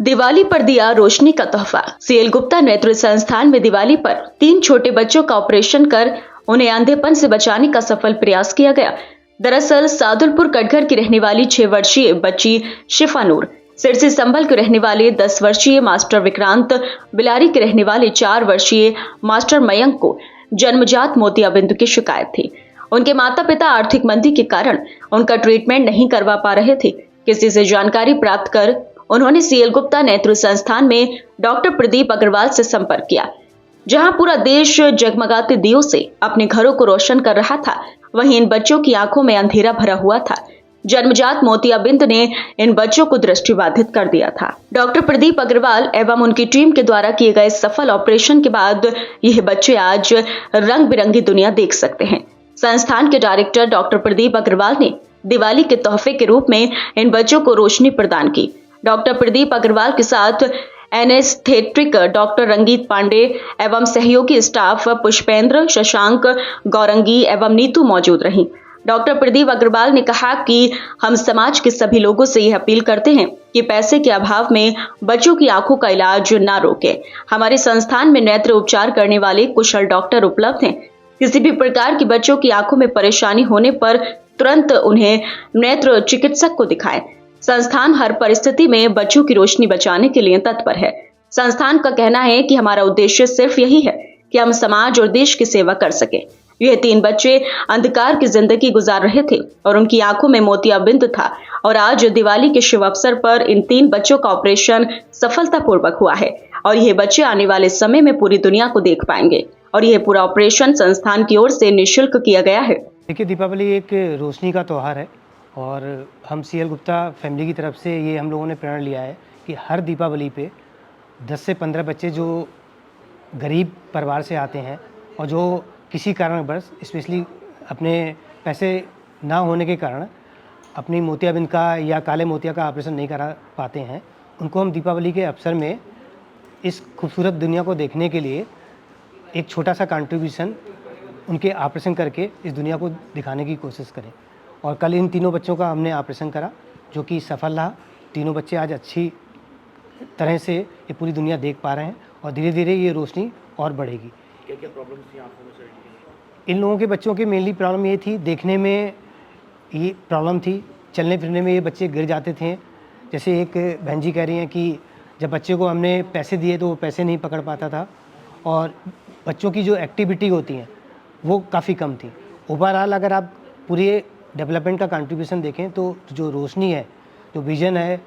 दिवाली पर दिया रोशनी का तोहफा। सीएल गुप्ता नेत्र संस्थान में दिवाली पर 3 छोटे बच्चों का ऑपरेशन कर उन्हें अंधेपन से बचाने का सफल प्रयास किया गया। दरअसल सादुलपुर कटघर की रहने वाली 6 वर्षीय बच्ची शिफा नूर, सिरसी संभल के रहने वाले 10 वर्षीय मास्टर विक्रांत, बिलारी के रहने वाले 4 वर्षीय मास्टर मयंक को जन्मजात मोतियाबिंद की शिकायत थी। उनके माता पिता आर्थिक मंदी के कारण उनका ट्रीटमेंट नहीं करवा पा रहे थे। किसी से जानकारी प्राप्त कर उन्होंने सीएल गुप्ता नेत्र संस्थान में डॉक्टर प्रदीप अग्रवाल से संपर्क किया। जहां पूरा देश जगमगाते दियों से अपने घरों को रोशन कर रहा था, वहीं इन बच्चों की आंखों में अंधेरा भरा हुआ था। जन्मजात मोतियाबिंद ने इन बच्चों को दृष्टिबाधित कर दिया था। डॉक्टर प्रदीप अग्रवाल एवं उनकी टीम के द्वारा किए गए सफल ऑपरेशन के बाद यह बच्चे आज रंग बिरंगी दुनिया देख सकते हैं। संस्थान के डायरेक्टर डॉक्टर प्रदीप अग्रवाल ने दिवाली के तोहफे के रूप में इन बच्चों को रोशनी प्रदान की। डॉक्टर प्रदीप अग्रवाल के साथ एनेस्थेटिक डॉक्टर रंगीत पांडे एवं सहयोगी स्टाफ पुष्पेंद्र, शशांक, गौरंगी एवं नीतू मौजूद रहीं। डॉक्टर प्रदीप अग्रवाल ने कहा कि हम समाज के सभी लोगों से यह अपील करते हैं कि पैसे के अभाव में बच्चों की आंखों का इलाज न रोकें। हमारे संस्थान में नेत्र उपचार करने वाले कुशल डॉक्टर उपलब्ध हैं। किसी भी प्रकार की बच्चों की आंखों में परेशानी होने पर तुरंत उन्हें नेत्र चिकित्सक को दिखाएं। संस्थान हर परिस्थिति में बच्चों की रोशनी बचाने के लिए तत्पर है। संस्थान का कहना है कि हमारा उद्देश्य सिर्फ यही है कि हम समाज और देश की सेवा कर सके। यह 3 बच्चे अंधकार की जिंदगी गुजार रहे थे और उनकी आंखों में मोतियाबिंद था और आज दिवाली के शुभ अवसर पर इन 3 बच्चों का ऑपरेशन सफलतापूर्वक हुआ है और यह बच्चे आने वाले समय में पूरी दुनिया को देख पाएंगे और यह पूरा ऑपरेशन संस्थान की ओर से निःशुल्क किया गया है। देखिए, दीपावली एक रोशनी का त्यौहार है और हम सीएल गुप्ता फैमिली की तरफ से ये हम लोगों ने प्रण लिया है कि हर दीपावली पे 10 से 15 बच्चे जो गरीब परिवार से आते हैं और जो किसी कारणवश स्पेशली अपने पैसे ना होने के कारण अपनी मोतियाबिंद का या काले मोतिया का ऑपरेशन नहीं करा पाते हैं, उनको हम दीपावली के अवसर में इस खूबसूरत दुनिया को देखने के लिए एक छोटा सा कंट्रीब्यूशन उनके ऑपरेशन करके इस दुनिया को दिखाने की कोशिश करें। और कल इन 3 बच्चों का हमने ऑपरेशन करा जो कि सफल रहा। 3 बच्चे आज अच्छी तरह से ये पूरी दुनिया देख पा रहे हैं और धीरे धीरे ये रोशनी और बढ़ेगी। क्या क्या प्रॉब्लम थी आंखों में सर? इन लोगों के बच्चों की मेनली प्रॉब्लम ये थी, देखने में ये प्रॉब्लम थी, चलने फिरने में ये बच्चे गिर जाते थे। जैसे एक बहन जी कह रही हैं कि जब बच्चे को हमने पैसे दिए तो वो पैसे नहीं पकड़ पाता था और बच्चों की जो एक्टिविटी होती हैं वो काफ़ी कम थी। ओवरऑल अगर आप पूरे डेवलपमेंट का कंट्रीब्यूशन देखें तो जो रोशनी है, जो विजन है,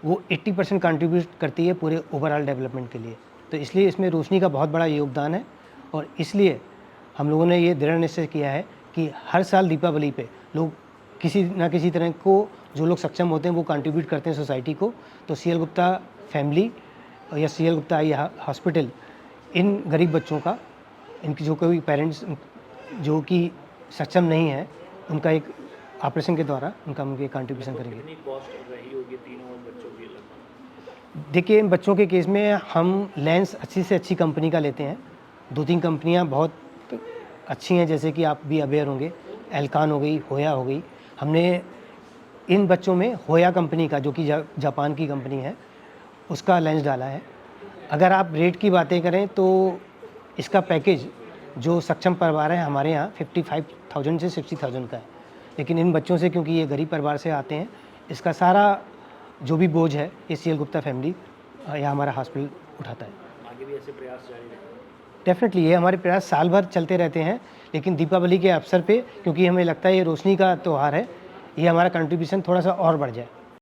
वो 80% कंट्रीब्यूट करती है पूरे ओवरऑल डेवलपमेंट के लिए। तो इसलिए इसमें रोशनी का बहुत बड़ा योगदान है और इसलिए हम लोगों ने ये दृढ़ निश्चय किया है कि हर साल दीपावली पे लोग किसी ना किसी तरह को, जो लोग सक्षम होते हैं वो कंट्रीब्यूट करते हैं सोसाइटी को। तो सीएल गुप्ता फैमिली या सीएल गुप्ता आई हॉस्पिटल इन गरीब बच्चों का, इनकी जो कोई पेरेंट्स जो कि सक्षम नहीं है, उनका एक ऑपरेशन के द्वारा उनका हम ये कंट्रीब्यूशन करेंगे। कितनी कॉस्ट रही होगी तीनों बच्चों की लगभग? देखिए, इन बच्चों के केस में हम लेंस अच्छी से अच्छी कंपनी का लेते हैं। 2-3 कंपनियां बहुत अच्छी हैं, जैसे कि आप भी अवेयर होंगे, एल्कान हो गई, होया हो गई। हमने इन बच्चों में होया कंपनी का, जो कि जापान की कंपनी है, उसका लेंस डाला है। अगर आप रेट की बातें करें तो इसका पैकेज जो सक्षम परिवार है हमारे यहाँ 55,000 से 60,000 का है। लेकिन इन बच्चों से, क्योंकि ये गरीब परिवार से आते हैं, इसका सारा जो भी बोझ है ये सीएल गुप्ता फैमिली या हमारा हॉस्पिटल उठाता है। आगे भी ऐसे प्रयास जारी रहेंगे? डेफिनेटली ये हमारे प्रयास साल भर चलते रहते हैं, लेकिन दीपावली के अवसर पे, क्योंकि हमें लगता है ये रोशनी का त्यौहार है, ये हमारा कंट्रीब्यूशन थोड़ा सा और बढ़ जाए।